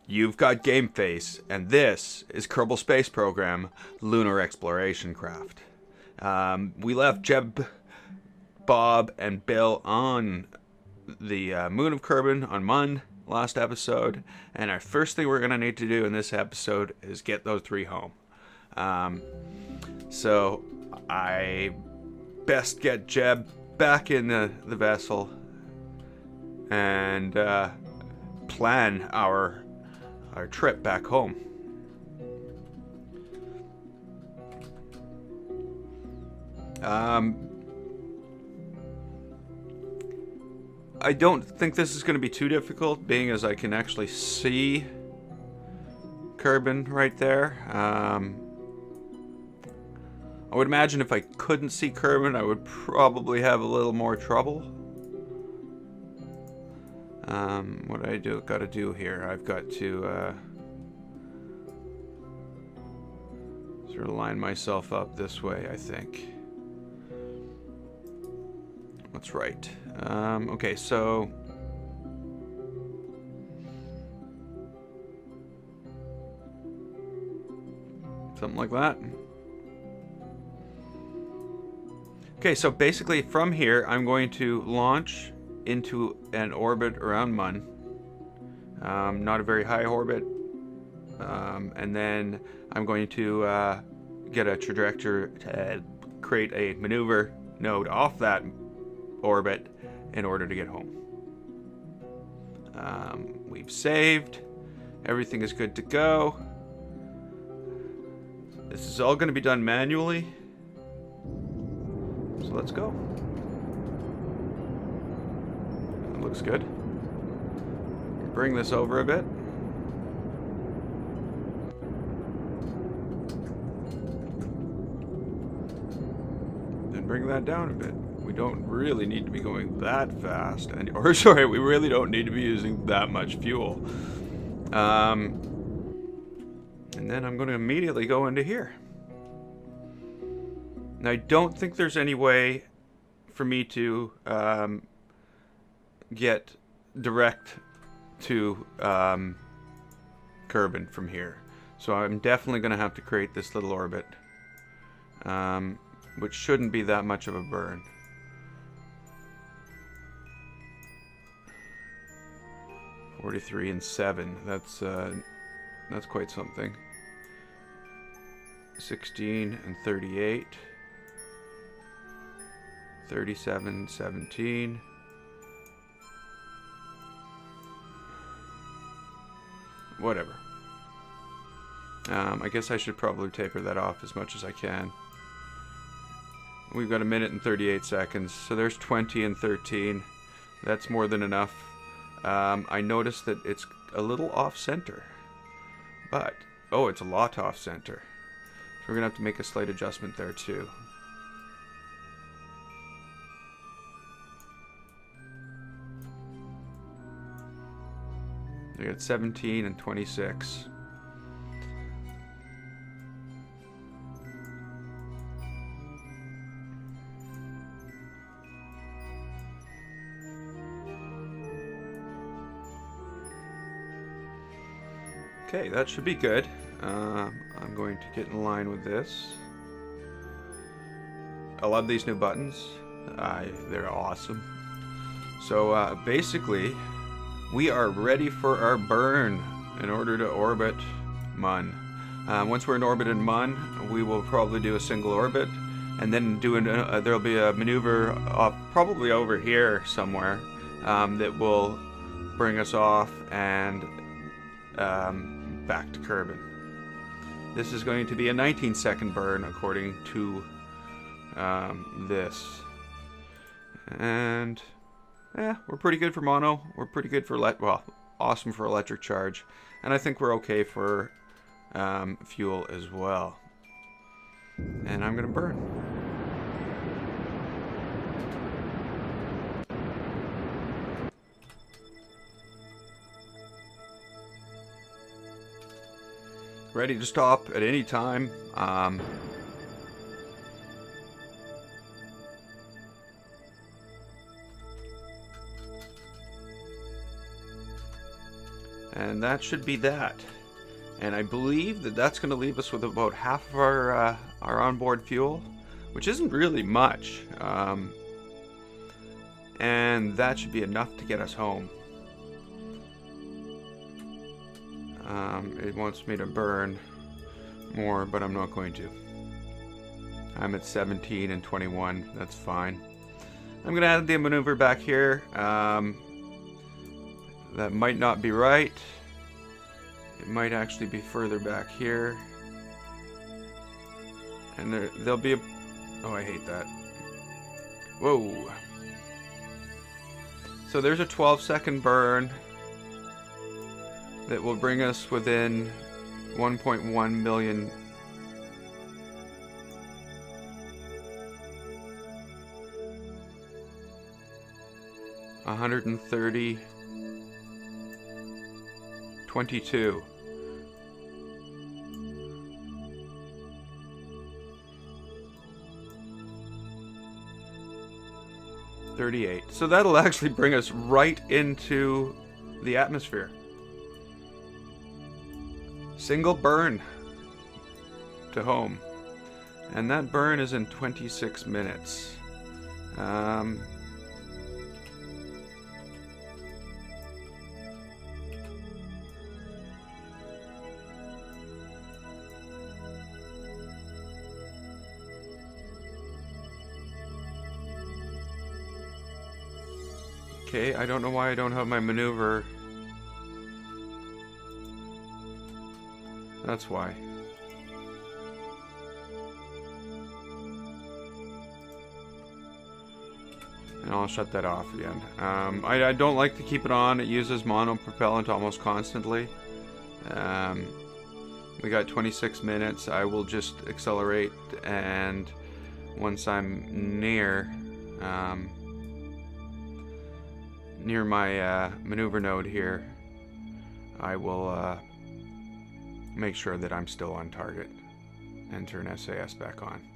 You've got Game Face, and this is Kerbal Space Program Lunar Exploration Craft. We left Jeb, Bob, and Bill on the moon of Kerbin on Mun last episode, and our first thing we're going to need to do in this episode is get those three home. So I best get Jeb back in the vessel and plan our trip back home. I don't think this is going to be too difficult, being as I can actually see Kerbin right there. I would imagine if I couldn't see Kerbin, I would probably have a little more trouble. What I got to do here? I've got to sort of line myself up this way, I think. That's right. Okay, so something like that. Okay, so basically from here, I'm going to launch into an orbit around Mun. Not a very high orbit. And then I'm going to get a trajectory to create a maneuver node off that orbit in order to get home. We've saved. Everything is good to go. This is all going to be done manually. So let's go. That looks good. Bring this over a bit. Then bring that down a bit. We don't really need to be going that fast, or sorry, we really don't need to be using that much fuel. And then I'm going to immediately go into here. Now, I don't think there's any way for me to get direct to Kerbin from here. So I'm definitely going to have to create this little orbit, which shouldn't be that much of a burn. $43 and 7. That's quite something. 16 and 38. 37, 17. Whatever. I guess I should probably taper that off as much as I can. We've got 1 minute and 38 seconds, so there's 20 and 13. That's more than enough. I noticed that it's a little off-center, but, oh, it's a lot off-center. So we're going to have to make a slight adjustment there, too. We got 17 and 26. Okay, that should be good. I'm going to get in line with this. I love these new buttons. They're awesome. So basically, we are ready for our burn in order to orbit Mun. Once we're in orbit in Mun, we will probably do a single orbit, and then there'll be a maneuver probably over here somewhere that will bring us off and back to Kerbin. This is going to be a 19-second burn according to this. And yeah, we're pretty good for mono. We're pretty good for awesome for electric charge, and I think we're okay for fuel as well. And I'm gonna burn. Ready to stop at any time. And that should be that. And I believe that that's going to leave us with about half of our onboard fuel, which isn't really much. And that should be enough to get us home. It wants me to burn more, but I'm not going to. I'm at 17 and 21. That's fine. I'm going to add the maneuver back here. That might not be right. It might actually be further back here. And there'll be a... Oh, I hate that. Whoa. So there's a 12-second burn that will bring us within 1.1 million. $130. 22. $38. So that'll actually bring us right into the atmosphere. Single burn to home. And that burn is in 26 minutes. Okay, I don't know why I don't have my maneuver. That's why. And I'll shut that off again. I don't like to keep it on. It uses monopropellant almost constantly. We got 26 minutes. I will just accelerate, and once I'm near my maneuver node here, I will make sure that I'm still on target and turn SAS back on.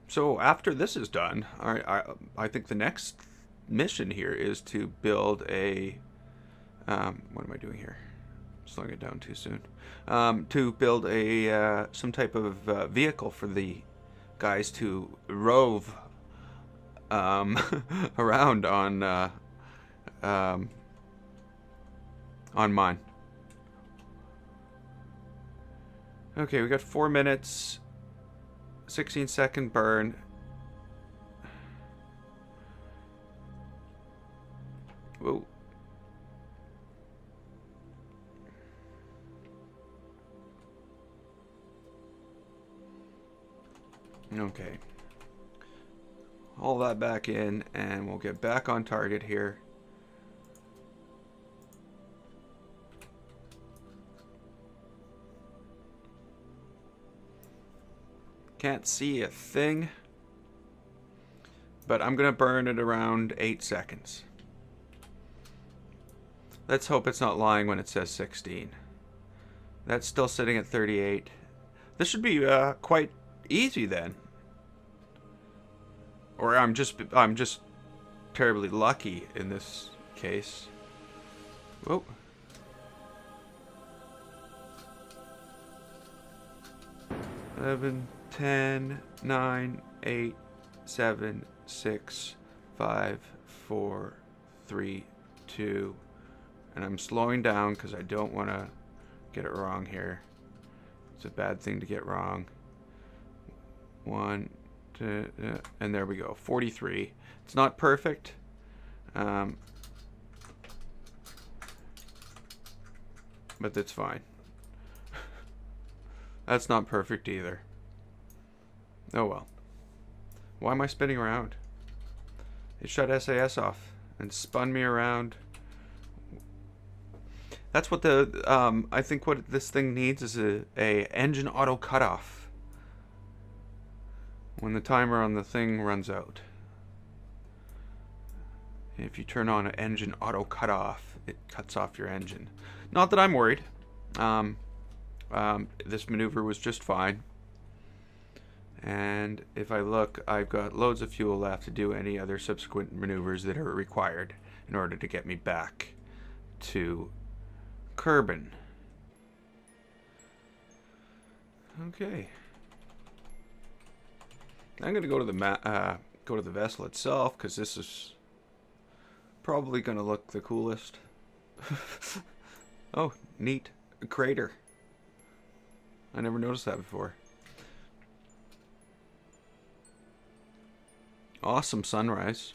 So after this is done, I think the next mission here is to build a what am I doing here? Slowing it down too soon. To build a some type of vehicle for the guys to rove around on mine. Okay, we got 4 minutes, 16-second burn. Whoa. Okay. All that back in, and we'll get back on target here. Can't see a thing, but I'm gonna burn it around 8 seconds. Let's hope it's not lying when it says 16. That's still sitting at 38. This should be quite easy then. Or I'm just terribly lucky in this case. Whoa. Eleven, 10, 9, 8, 7, 6, 5, 4, 3, 2. And I'm slowing down because I don't want to get it wrong here. It's a bad thing to get wrong. 1, 2, and there we go. 43. It's not perfect. But that's fine. That's not perfect either. Oh well. Why am I spinning around? It shut SAS off and spun me around. That's what the I think what this thing needs is a engine auto cutoff when the timer on the thing runs out. If you turn on an engine auto cutoff, it cuts off your engine. Not that I'm worried. This maneuver was just fine. And if I look, I've got loads of fuel left to do any other subsequent maneuvers that are required in order to get me back to Kerbal. Okay. I'm gonna go to the vessel itself because this is probably gonna look the coolest. Oh, neat. A crater. I never noticed that before. Awesome sunrise.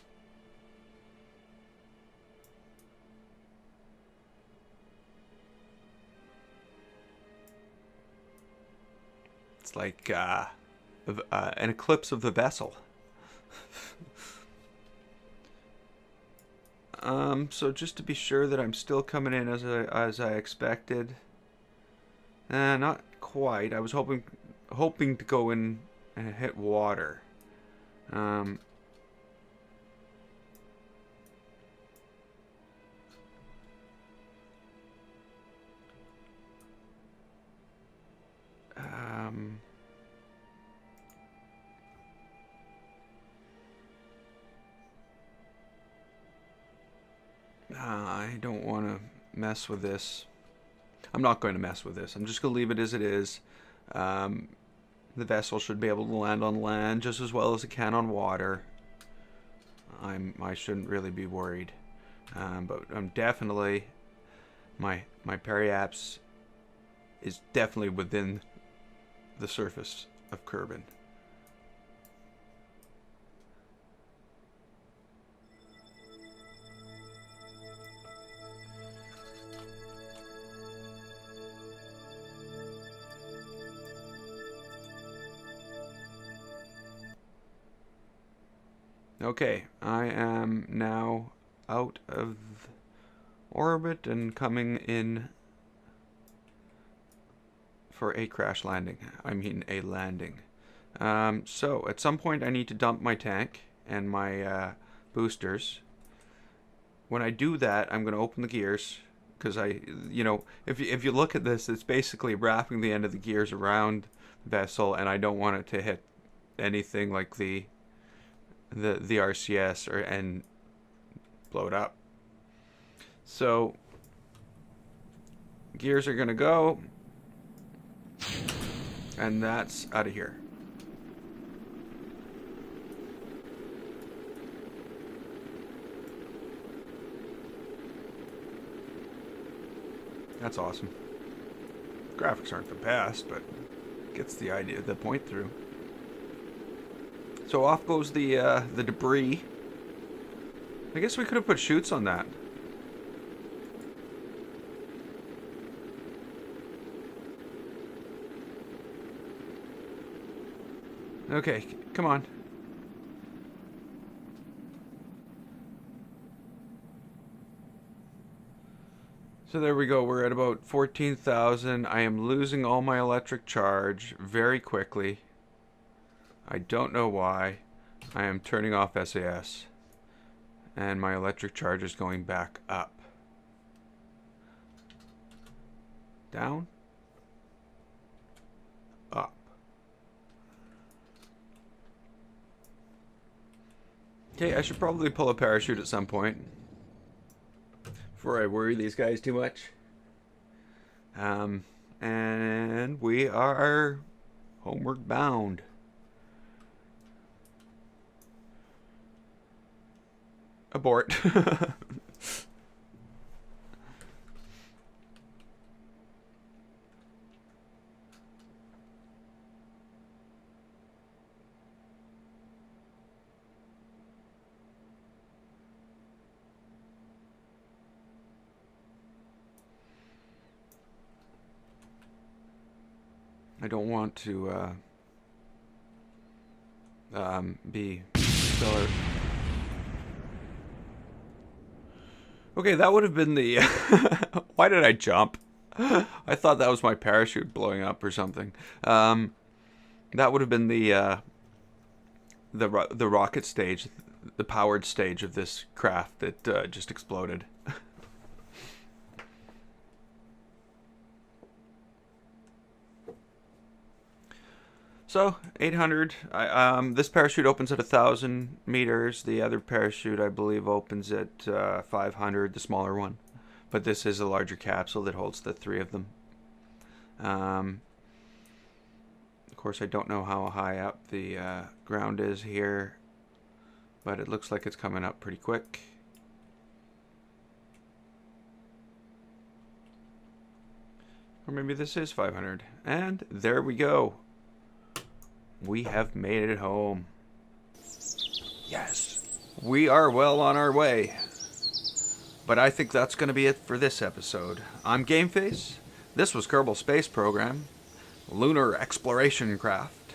It's like an eclipse of the vessel. So just to be sure that I'm still coming in as I expected. Not quite. I was hoping to go in and hit water. I don't want to mess with this. I'm not going to mess with this. I'm just going to leave it as it is. The vessel should be able to land on land just as well as it can on water. I shouldn't really be worried. But I'm definitely my periapse is definitely within the surface of Kerbal. Okay, I am now out of orbit and coming in for a crash landing. I mean a landing. So at some point I need to dump my tank and my boosters. When I do that, I'm going to open the gears because if you look at this, it's basically wrapping the end of the gears around the vessel, and I don't want it to hit anything like the RCS and blow it up. So gears are gonna go, and that's out of here. That's awesome. Graphics aren't the best, but gets the idea, the point through. So off goes the debris. I guess we could have put chutes on that. Okay, come on. So there we go. We're at about 14,000. I am losing all my electric charge very quickly. I don't know why. I am turning off SAS. And my electric charge is going back up. Down. Up. Okay, I should probably pull a parachute at some point. Before I worry these guys too much. And we are homeward bound. Abort. I don't want to be stellar. Okay, that would have been the... Why did I jump? I thought that was my parachute blowing up or something. That would have been the rocket stage the powered stage of this craft that just exploded. So 800. This parachute opens at 1,000 meters. The other parachute, I believe, opens at 500. The smaller one, but this is a larger capsule that holds the three of them. Of course, I don't know how high up the ground is here, but it looks like it's coming up pretty quick. Or maybe this is 500. And there we go. We have made it home. Yes. We are well on our way. But I think that's going to be it for this episode. I'm Gameface. This was Kerbal Space Program, Lunar Exploration Craft.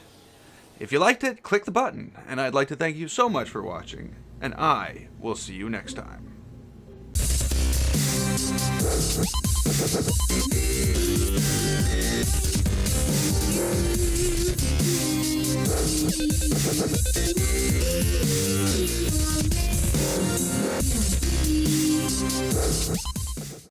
If you liked it, click the button. And I'd like to thank you so much for watching. And I will see you next time.